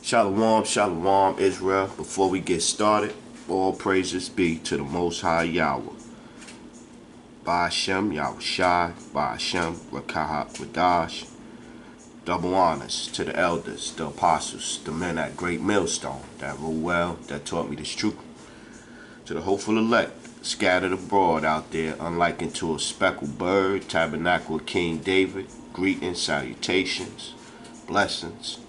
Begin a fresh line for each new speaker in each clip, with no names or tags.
Shalom, shalom, Israel. Before we get started, all praises be to the Most High Yahweh. Ba'ashem Yahushai, Ba'ashem Rakaha Quadash. Double honors to the elders, the apostles, the men at Great Millstone that rule well, that taught me this truth. To the hopeful elect, scattered abroad out there, unlike unto a speckled bird, tabernacle of King David, greetings, salutations, blessings.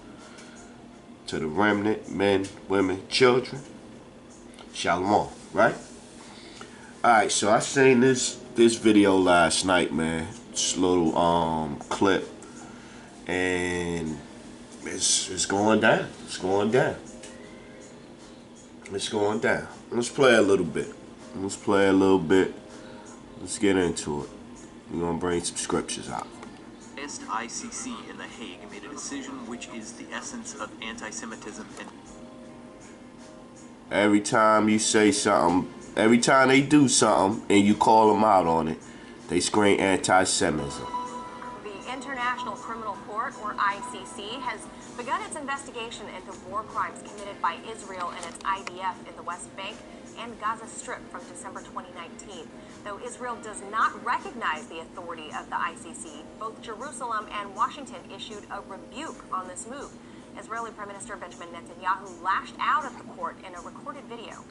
To the remnant, men, women, children, shalom, right? Alright, so I seen this video last night, man. This little clip, and it's going down. It's going down. It's going down. Let's play a little bit. Let's get into it. We're gonna bring some scriptures out.
ICC in The Hague made a decision which is the essence of anti-Semitism and
every time you say something, every time they do something and you call them out on it, they scream anti-Semitism.
The International Criminal Court, or ICC, has begun its investigation into war crimes committed by Israel and its IDF in the West Bank and Gaza Strip from December 2019. Though Israel does not recognize the authority of the ICC, both Jerusalem and Washington issued a rebuke on this move. Israeli Prime Minister Benjamin Netanyahu lashed out at the court in a recorded video.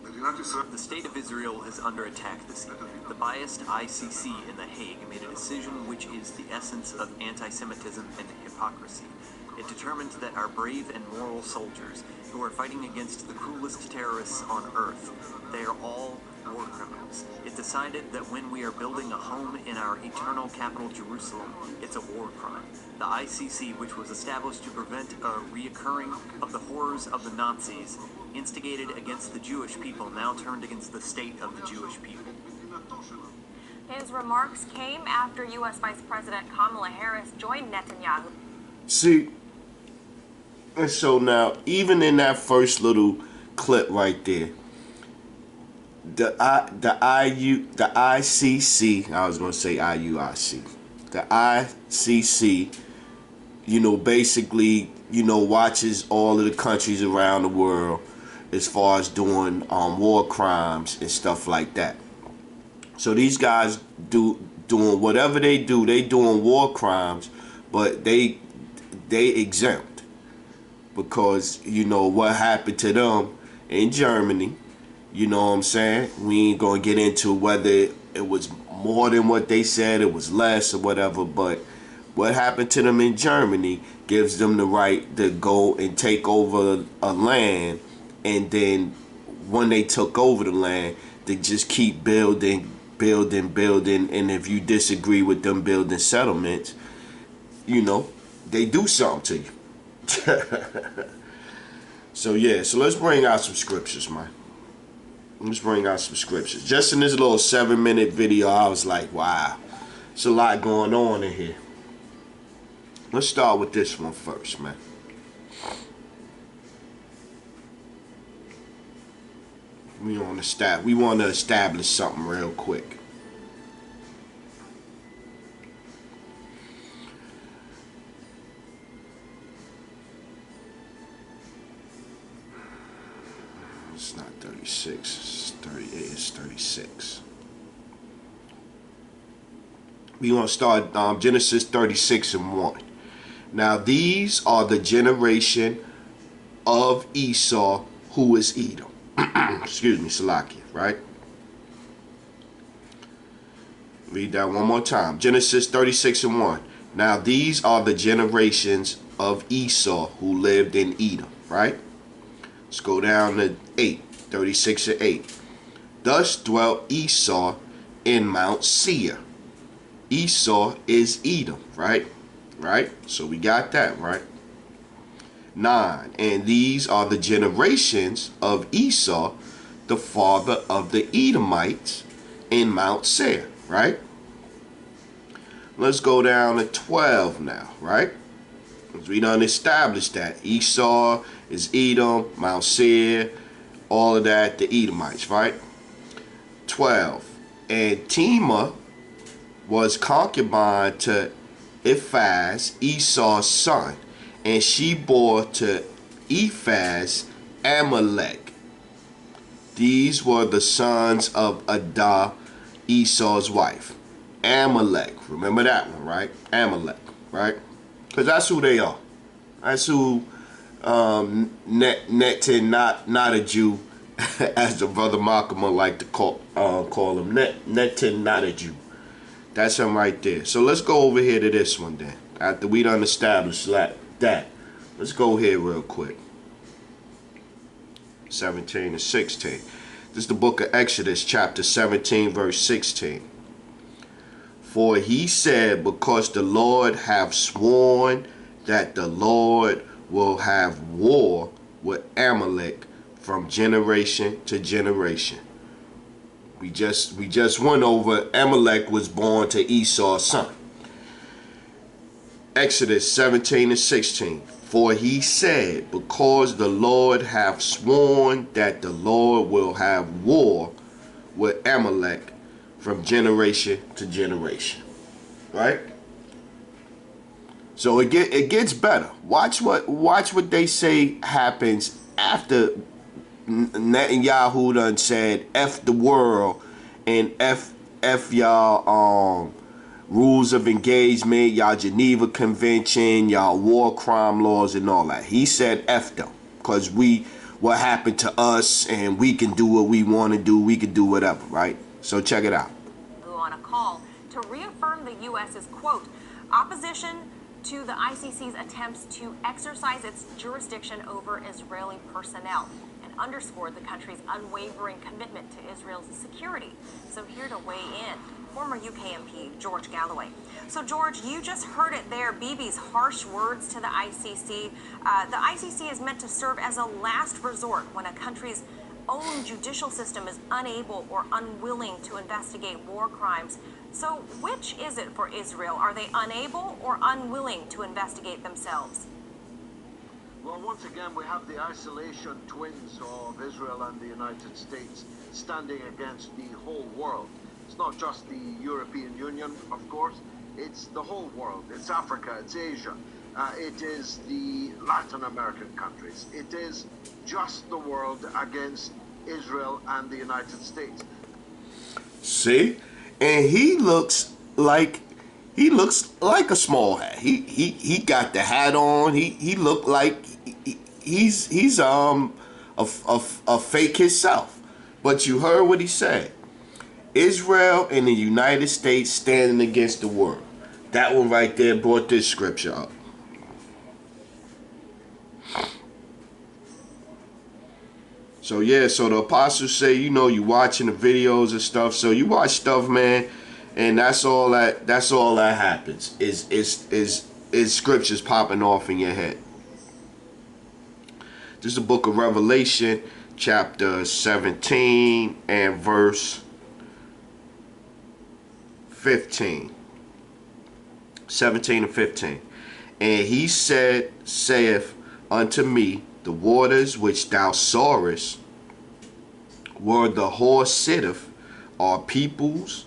The state of Israel is under attack this evening. The biased ICC in The Hague made a decision which is the essence of anti-Semitism and hypocrisy. It determined that our brave and moral soldiers, who are fighting against the cruelest terrorists on earth, they are all war criminals. It decided that when we are building a home in our eternal capital, Jerusalem, it's a war crime. The ICC, which was established to prevent a reoccurring of the horrors of the Nazis, instigated against the Jewish people, now turned against the state of the Jewish people.
His remarks came after U.S. Vice President Kamala Harris joined Netanyahu.
See, and so now, even in that first little clip right there, the ICC, I was going to say IUIC, the ICC, basically, watches all of the countries around the world as far as doing war crimes and stuff like that. So these guys doing whatever they do, they doing war crimes, but they exempt. Because, what happened to them in Germany, you know what I'm saying? We ain't going to get into whether it was more than what they said, it was less or whatever, but what happened to them in Germany gives them the right to go and take over a land, and then when they took over the land, they just keep building, and if you disagree with them building settlements, they do something to you. So let's bring out some scriptures, man. Let's bring out some scriptures. Just in this little 7-minute video, I was like, wow, there's a lot going on in here. Let's start with this one first, man. We want to establish something real quick. It's not 36, it's 38, it's 36. We want to start Genesis 36 and 1. Now these are the generation of Esau, who is Edom. Excuse me, Salakia, right? Read that one more time. Genesis 36 and 1. Now these are the generations of Esau who lived in Edom, right? Let's go down to 8, 36 and 8. Thus dwelt Esau in Mount Seir. Esau is Edom, right? Right? So we got that, right? 9. And these are the generations of Esau, the father of the Edomites, in Mount Seir, right? Let's go down to 12 now, right? Because we done established that Esau is Edom, Mount Seir, all of that, the Edomites, right? 12. And Timah was concubine to Eliphaz, Esau's son, and she bore to Ephaz Amalek. These were the sons of Adah, Esau's wife. Amalek. Remember that one, right? Amalek, right? Because that's who they are. That's who Netin, not a Jew, as the brother Malcolm would like to call him. Netin, not a Jew. That's him right there. So let's go over here to this one then. After we done established that. Let's go here real quick. 17 and 16. This is the book of Exodus, chapter 17, verse 16. For he said, because the Lord hath sworn that the Lord will have war with Amalek from generation to generation. We just went over Amalek was born to Esau's son. Exodus 17 and 16. For he said, because the Lord hath sworn that the Lord will have war with Amalek from generation to generation. Right? So it gets better. Watch what they say happens after Netanyahu done said F the world and F y'all rules of engagement, y'all Geneva Convention, y'all war crime laws and all that. He said F them because what happened to us and we can do what we want to do. We can do whatever, right? So check it out.
On a call to reaffirm the U.S.'s, quote, opposition to the ICC's attempts to exercise its jurisdiction over Israeli personnel, and underscored the country's unwavering commitment to Israel's security. So here to weigh in, former UK MP George Galloway. So George, you just heard it there, Bibi's harsh words to the ICC. The ICC is meant to serve as a last resort when a country's own judicial system is unable or unwilling to investigate war crimes. So which is it for Israel? Are they unable or unwilling to investigate themselves?
Well, once again, we have the isolation twins of Israel and the United States standing against the whole world. It's not just the European Union, of course. It's the whole world. It's Africa, it's Asia. It is the Latin American countries. It is just the world against Israel and the United States.
See? And he looks like a small hat. He got the hat on. He looked like he's a fake himself. But you heard what he said. Israel and the United States standing against the world. That one right there brought this scripture up. So yeah, so the apostles say, you know, you watching the videos and stuff. So you watch stuff, man, and that's all that happens is scriptures popping off in your head. This is the book of Revelation, chapter 17 and verse 15. 17 and 15. And he saith unto me, the waters which thou sawest, where the horse sitteth, are peoples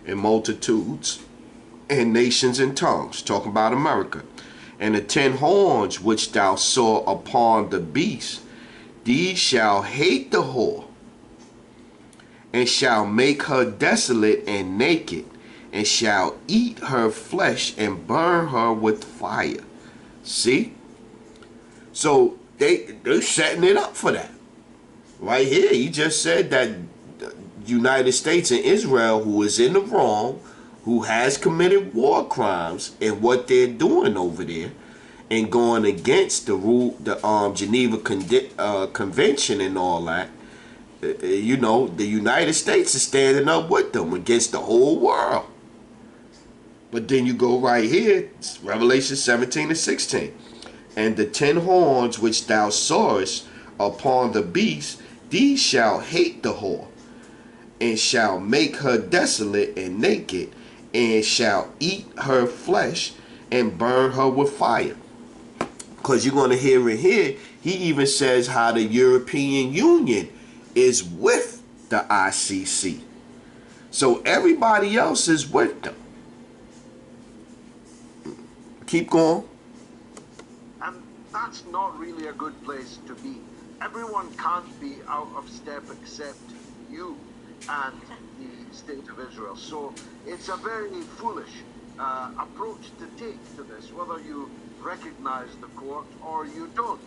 and multitudes and nations and tongues. Talking about America. And the 10 horns which thou saw upon the beast, these shall hate the whore, and shall make her desolate and naked, and shall eat her flesh and burn her with fire. See? So they're setting it up for that. Right here, he just said that the United States and Israel, who is in the wrong, who has committed war crimes, and what they're doing over there, and going against the rule, the Geneva Convention and all that. You know, the United States is standing up with them against the whole world. But then you go right here, it's Revelation 17 and 16. And the 10 horns which thou sawest upon the beast, these shall hate the whore, and shall make her desolate and naked, and shall eat her flesh and burn her with fire. Because you're going to hear in here, he even says how the European Union is with the ICC. So everybody else is with them. Keep going.
And that's not really a good place to be. Everyone can't be out of step except you and the State of Israel. So it's a very foolish approach to take to this, whether you recognize the court or you don't.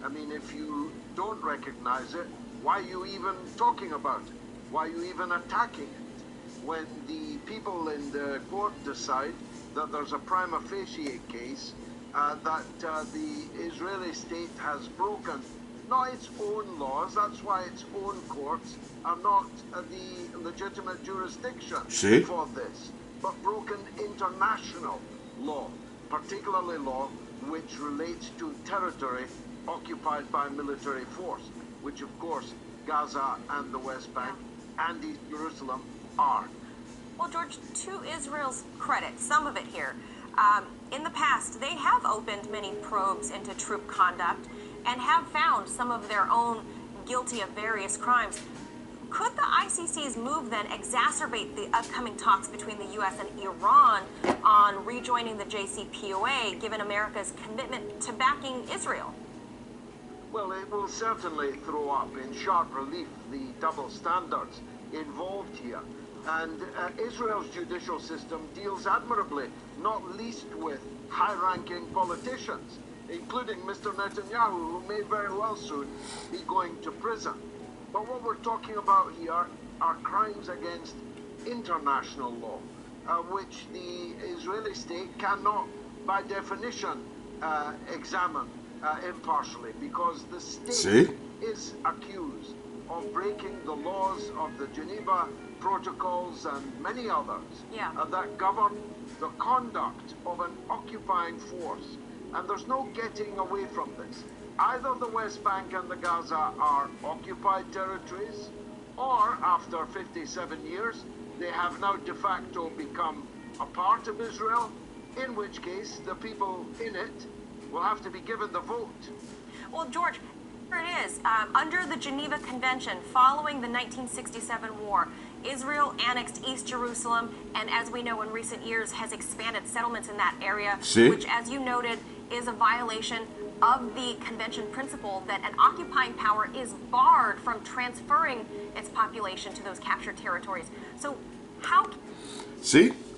I mean, if you don't recognize it, why are you even talking about it? Why are you even attacking it? When the people in the court decide that there's a prima facie case that the Israeli state has broken not its own laws, that's why its own courts are not the legitimate jurisdiction for this, but broken international law, particularly law which relates to territory occupied by military force, which of course Gaza and the West Bank and East Jerusalem are.
Well, George, to Israel's credit, some of it here, in the past, they have opened many probes into troop conduct and have found some of their own guilty of various crimes. Could the ICC's move then exacerbate the upcoming talks between the U.S. and Iran on rejoining the JCPOA, given America's commitment to backing Israel?
Well, it will certainly throw up in sharp relief the double standards involved here. And Israel's judicial system deals admirably, not least with high-ranking politicians, including Mr. Netanyahu, who may very well soon be going to prison. But what we're talking about here are crimes against international law, which the Israeli state cannot, by definition, examine impartially, because the state is accused of breaking the laws of the Geneva Protocols and many others that govern the conduct of an occupying force. And there's no getting away from this. Either the West Bank and the Gaza are occupied territories, or after 57 years, they have now de facto become a part of Israel, in which case the people in it will have to be given the vote.
Well, George, here it is. Under the Geneva Convention, following the 1967 war, Israel annexed East Jerusalem, and as we know in recent years, has expanded settlements in that area, which, as you noted, is a violation of the convention principle that an occupying power is barred from transferring its population to those captured territories. So how...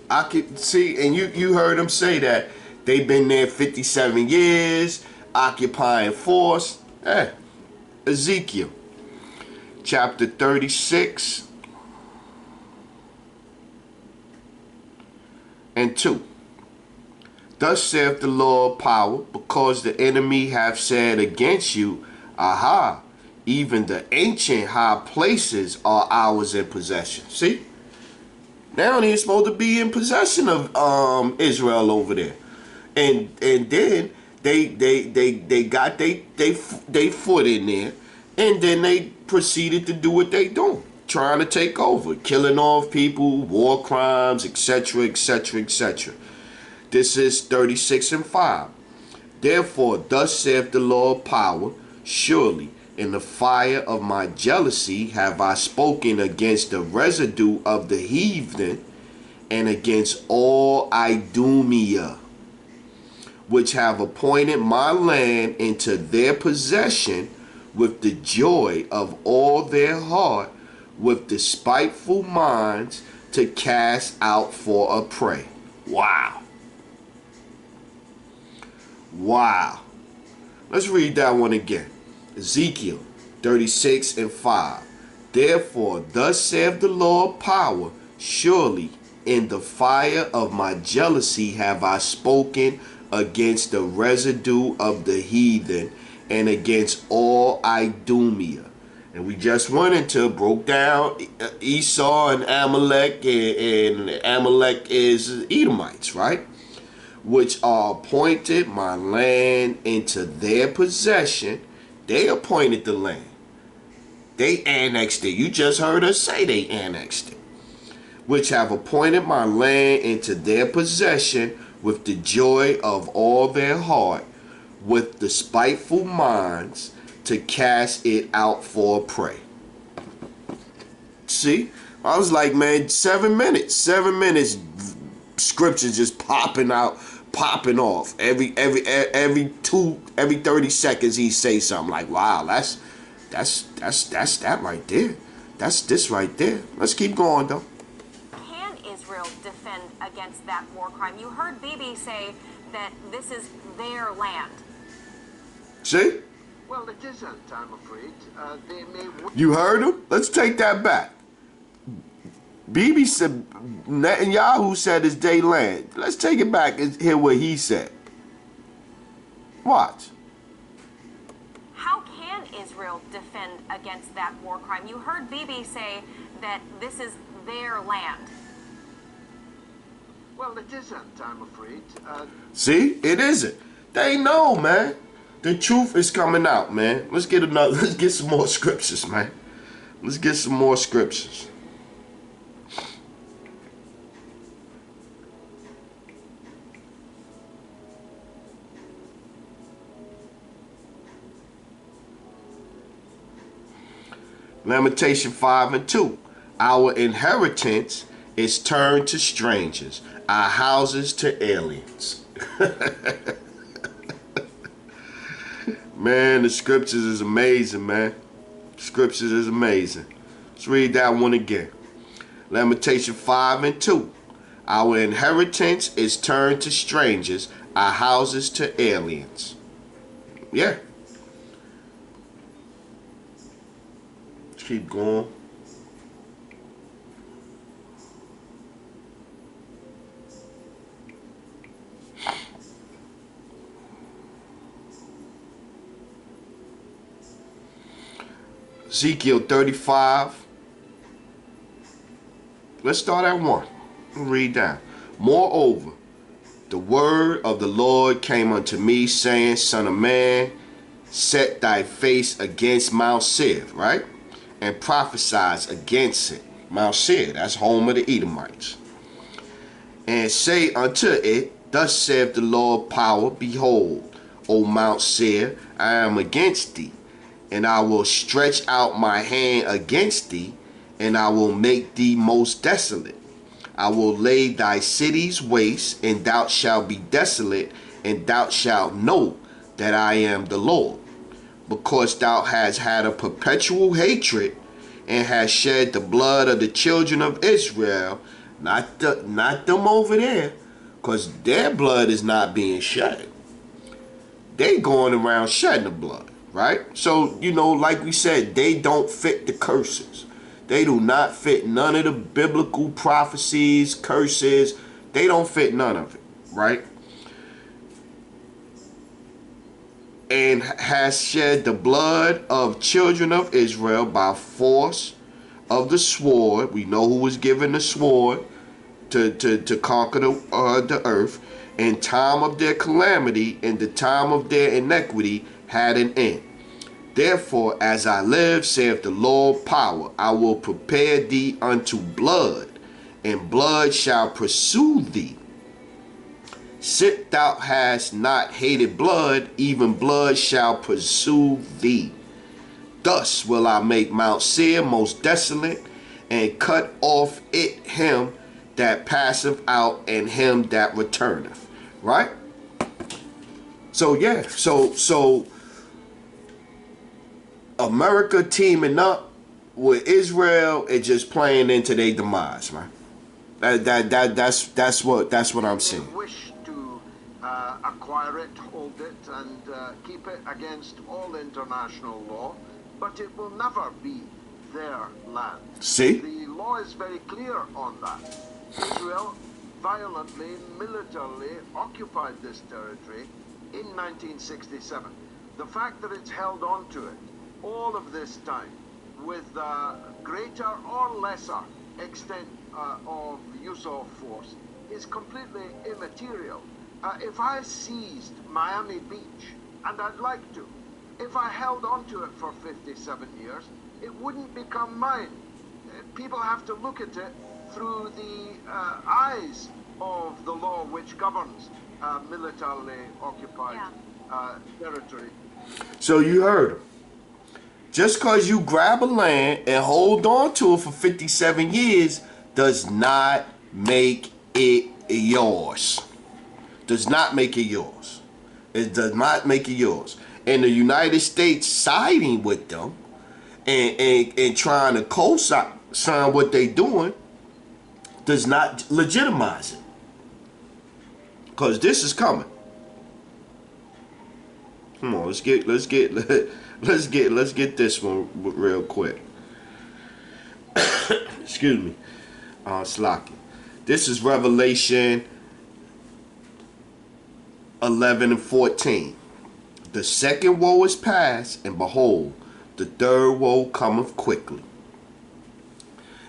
And you heard him say that they've been there 57 years, occupying force. Ezekiel, chapter 36 and 2. Thus saith the Lord power, because the enemy have said against you, aha, even the ancient high places are ours in possession. See? Now they're supposed to be in possession of Israel over there. And then they got they foot in there, and then they proceeded to do what they do, trying to take over, killing off people, war crimes, etc., etc., etc. This is 36 and 5. Therefore, thus saith the Lord power, surely in the fire of my jealousy have I spoken against the residue of the heathen, and against all Idumea, which have appointed my land into their possession with the joy of all their heart, with despiteful minds to cast out for a prey. Wow. Wow. Let's read that one again. Ezekiel 36 and 5. Therefore, thus saith the Lord power, surely in the fire of my jealousy have I spoken against the residue of the heathen, and against all Idumea. And we just broke down Esau and Amalek, and Amalek is Edomites, right? Which are appointed my land into their possession. They appointed the land. They annexed it. You just heard us say they annexed it. Which have appointed my land into their possession with the joy of all their heart, with the spiteful minds to cast it out for a prey. See? I was like, man, 7 minutes. 7 minutes, scripture just popping out popping off. Every 30 seconds he say something like, wow, that's that right there. That's this right there. Let's keep going though.
Can Israel defend against that war crime? You heard Bibi say that this is their land.
See?
Well, it isn't, I'm afraid. They may...
You heard him? Let's take that back. Bibi said, Netanyahu said it's their land. Let's take it back and hear what he said. Watch.
How can Israel defend against that war crime? You heard Bibi say that this is their land.
Well, it isn't, I'm afraid.
See? It isn't. They know, man. The truth is coming out, man. Let's get some more scriptures, man. Let's get some more scriptures. Lamentation 5:2. Our inheritance is turned to strangers, our houses to aliens. Man, the scriptures is amazing, man. Scriptures is amazing. Let's read that one again. Lamentation 5:2. Our inheritance is turned to strangers, our houses to aliens. Yeah. Let's keep going. Ezekiel 35. Let's start at 1. Read down. Moreover, the word of the Lord came unto me, saying, Son of man, set thy face against Mount Seir, right? And prophesize against it. Mount Seir, that's home of the Edomites. And say unto it, Thus saith the Lord power, Behold, O Mount Seir, I am against thee, and I will stretch out my hand against thee, and I will make thee most desolate. I will lay thy cities waste, and thou shalt be desolate, and thou shalt know that I am the Lord. Because thou hast had a perpetual hatred, and hast shed the blood of the children of Israel, not them over there, because their blood is not being shed. They going around shedding the blood. Right? So, you know, like we said, they don't fit the curses. They do not fit none of the biblical prophecies, curses. They don't fit none of it. Right? And has shed the blood of children of Israel by force of the sword. We know who was given the sword to conquer the earth. In time of their calamity, in the time of their iniquity, had an end. Therefore, as I live, saith the Lord power, I will prepare thee unto blood, and blood shall pursue thee. Sit thou hast not hated blood, even blood shall pursue thee. Thus will I make Mount Seir most desolate, and cut off it him that passeth out, and him that returneth. Right? So yeah, so America teaming up with Israel and just playing into their demise, man. That's what I'm seeing.
They wish to acquire it, hold it, and keep it against all international law, but it will never be their land.
See?
The law is very clear on that. Israel violently, militarily occupied this territory in 1967. The fact that it's held on to it all of this time with greater or lesser extent of use of force is completely immaterial. If I seized Miami Beach, and I'd like to, if I held on to it for 57 years, it wouldn't become mine. People have to look at it through the eyes of the law which governs militarily occupied territory.
So you heard him. Just because you grab a land and hold on to it for 57 years does not make it yours. Does not make it yours. It does not make it yours. And the United States siding with them and trying to co-sign what they doing does not legitimize it. Because this is coming. Come on, let's get this one real quick. Excuse me. Slocky. This is Revelation 11 and 14. The second woe is past, and behold, the third woe cometh quickly.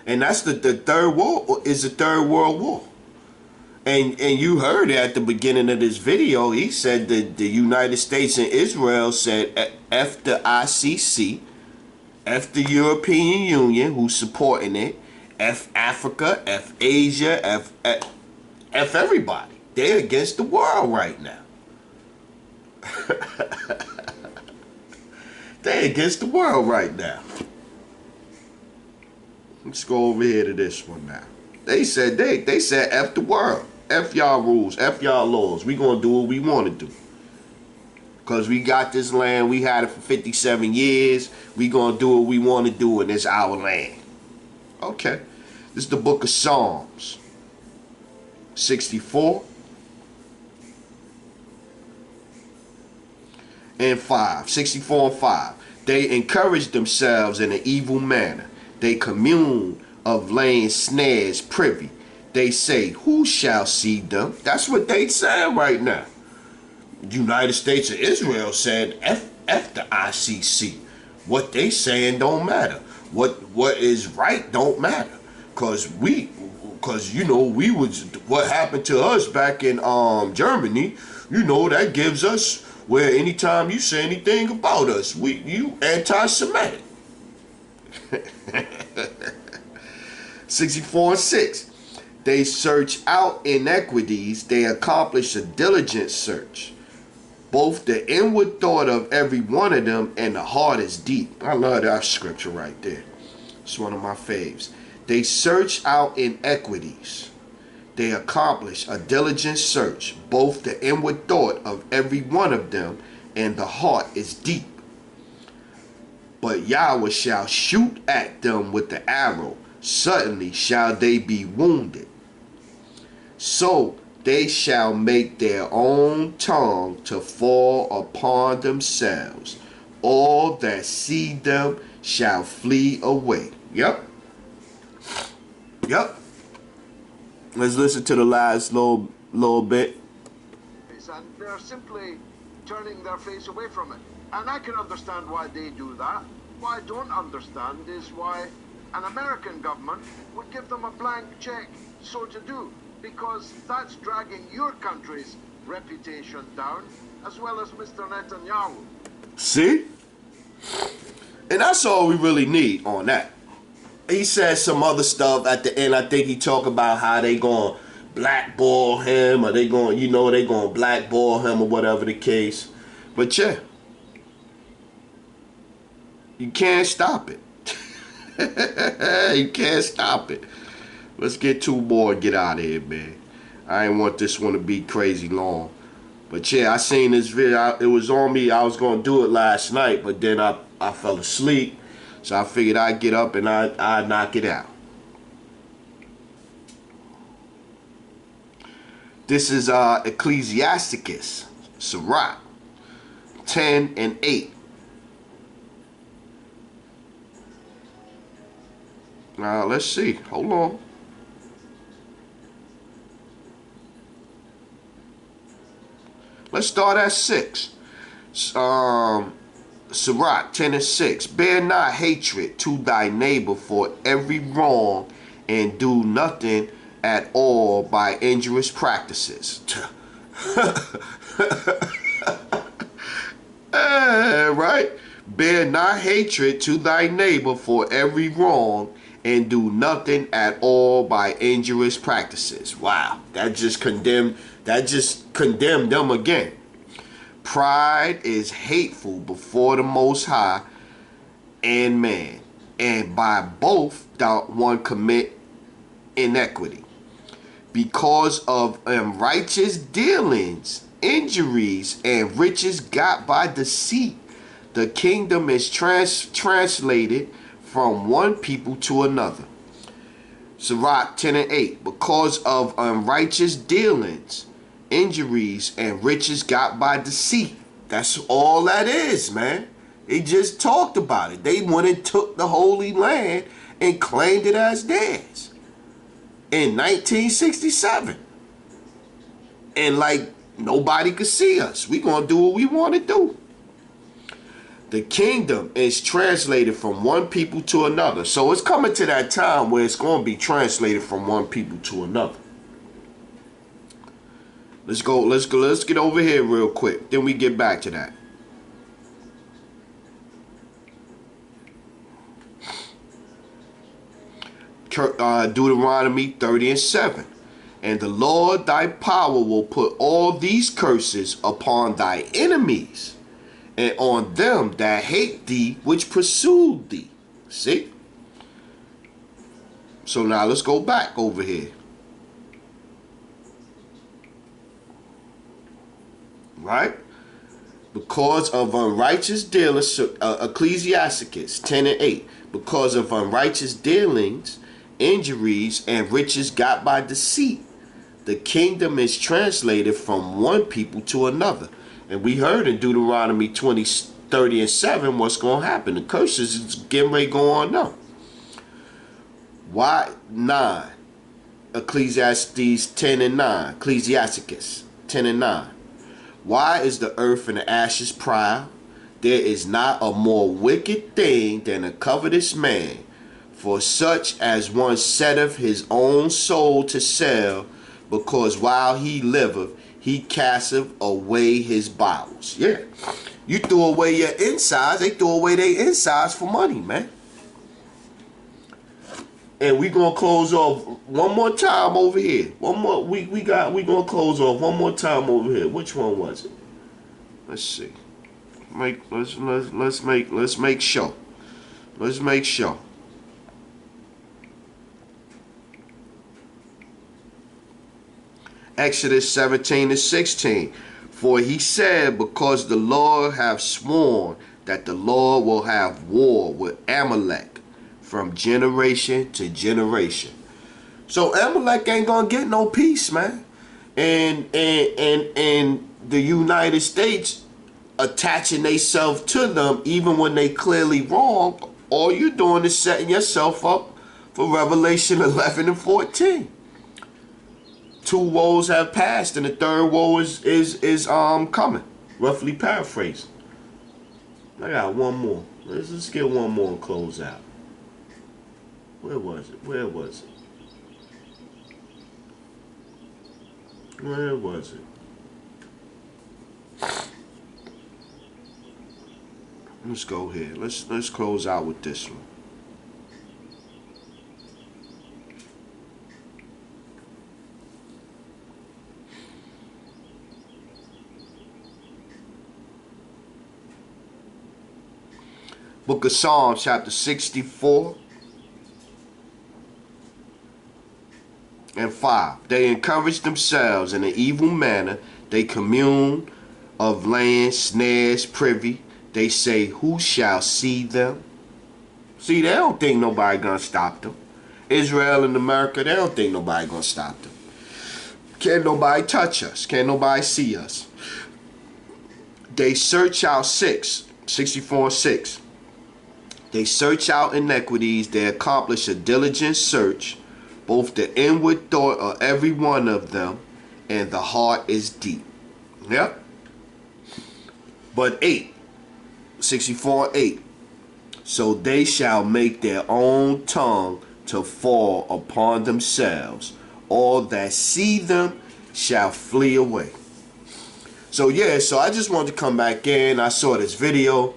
And that's the third woe is the Third World War. And you heard it at the beginning of this video. He said that the United States and Israel said F the ICC, F the European Union, who's supporting it, F Africa, F Asia, F everybody. They're against the world right now. They're against the world right now. Let's go over here to this one now. They said F the world. F y'all rules. F y'all laws. We gonna do what we want to do. Because we got this land. We had it for 57 years. We gonna do what we want to do, and it's our land. Okay. This is the book of Psalms. 64 and 5. 64 and 5. They encourage themselves in an evil manner. They commune of laying snares privy. They say, who shall see them? That's what they saying right now. United States of Israel said F the ICC. What they saying don't matter. What is right don't matter. Cause you know, what happened to us back in Germany, you know, that gives us where anytime you say anything about us, you anti-Semitic. 64 and 6. They search out iniquities, they accomplish a diligent search. Both the inward thought of every one of them and the heart is deep. I love that scripture right there. It's one of my faves. They search out iniquities. They accomplish a diligent search. Both the inward thought of every one of them and the heart is deep. But Yahweh shall shoot at them with the arrow. Suddenly shall they be wounded. So they shall make their own tongue to fall upon themselves. All that see them shall flee away. Yep. Let's listen to the last little bit.
And they're simply turning their face away from it. And I can understand why they do that. What I don't understand is why an American government would give them a blank check so to do, because that's dragging your country's reputation down, as well as Mr. Netanyahu.
See? And that's all we really need on that. He said some other stuff at the end. I think he talked about how they gonna blackball him, or they gonna, you know, they gonna blackball him, or whatever the case. But yeah, you can't stop it. You can't stop it. Let's get two more and get out of here, man. I didn't want this one to be crazy long. But yeah, I seen this video. It was on me. I was going to do it last night, but then I fell asleep. So I figured I'd get up and I'd knock it out. This is Ecclesiasticus, Sirach, 10 and 8. Now, let's see. Hold on. Let's start at 6. Sirach 10 and 6. Bear not hatred to thy neighbor for every wrong, and do nothing at all by injurious practices. Right? Bear not hatred to thy neighbor for every wrong, and do nothing at all by injurious practices. Wow, that just condemned them again. Pride is hateful before the Most High and man, and by both doth one commit iniquity. because of unrighteous dealings, injuries, and riches got by deceit, the kingdom is translated from one people to another. Sirach 10 and 8. Because of unrighteous dealings, injuries, and riches got by deceit. That's all that is, man. They just talked about it. They went and took the Holy Land and claimed it as theirs in 1967. And like nobody could see us. We gonna do what we want to do. The kingdom is translated from one people to another. So it's coming to that time where it's going to be translated from one people to another. Let's get over here real quick. Then we get back to that. Deuteronomy 30 and 7. And the Lord thy power will put all these curses upon thy enemies, and on them that hate thee, which pursued thee. See? So now let's go back over here. Right? Because of unrighteous dealings, Ecclesiasticus 10 and 8. Because of unrighteous dealings, injuries, and riches got by deceit, the kingdom is translated from one people to another. And we heard in Deuteronomy 20, 30 and 7 what's going to happen. The curses is getting ready to go on now. Why? 9. Ecclesiastes 10 and 9. Ecclesiasticus 10 and 9. Why is the earth and the ashes proud? There is not a more wicked thing than a covetous man, for such as one setteth his own soul to sell, because while he liveth, he casteth away his bowels. Yeah. You threw away your insides. They threw away their insides for money, man. And we gonna close off one more time over here. One more. We gonna close off one more time over here. Which one was it? Let's see. Let's make sure. Let's make sure. Exodus 17 and 16. For he said, because the Lord hath sworn that the Lord will have war with Amalek from generation to generation. So Amalek ain't gonna get no peace, man. And the United States attaching themselves to them even when they clearly wrong, all you're doing is setting yourself up for Revelation 11 and 14. 2 woes have passed, and the third woe is coming. Roughly paraphrasing. I got one more. Let's get one more and close out. Where was it? Where was it? Where was it? Let's go here. Let's close out with this one. Book of Psalms, chapter 64 and 5. They encourage themselves in an evil manner. They commune of land, snares, privy. They say, who shall see them? See, they don't think nobody gonna stop them. Israel and America, they don't think nobody gonna stop them. Can't nobody touch us. Can't nobody see us. They search out 64 and 6. They search out iniquities. They accomplish a diligent search, both the inward thought of every one of them, and the heart is deep. Yep. But 8, 64 and 8. So they shall make their own tongue to fall upon themselves. All that see them shall flee away. So yeah, so I just wanted to come back in. I saw this video.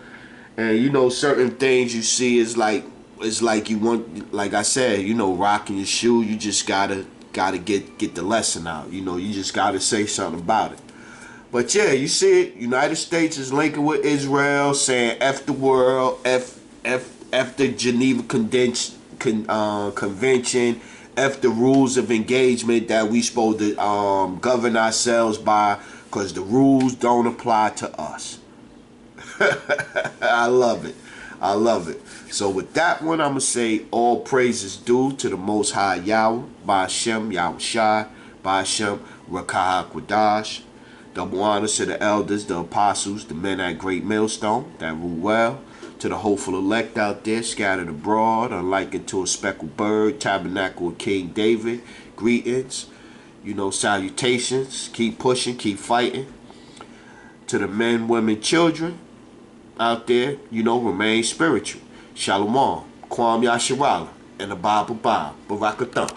And you know, certain things you see is like, it's like you want, like I said, you know, rocking your shoe. You just gotta get the lesson out. You know, you just gotta say something about it. But yeah, you see it. United States is linking with Israel, saying F the world, F the Geneva Convention, F the rules of engagement that we supposed to govern ourselves by, because the rules don't apply to us. I love it. I love it. So with that one, I'm going to say all praise is due to the Most High Yahweh, Ba'ashem, Yahushai, Ba'ashem, Rakah Quadash. Double honors to the elders, the apostles, the men at Great Millstone that rule well. To the hopeful elect out there scattered abroad, unlike unto a speckled bird, tabernacle of King David. Greetings, salutations. Keep pushing, keep fighting. To the men, women, children out there, remain spiritual. Shalom, Kwam Yasharala, and the Bible Bob, Barakathon.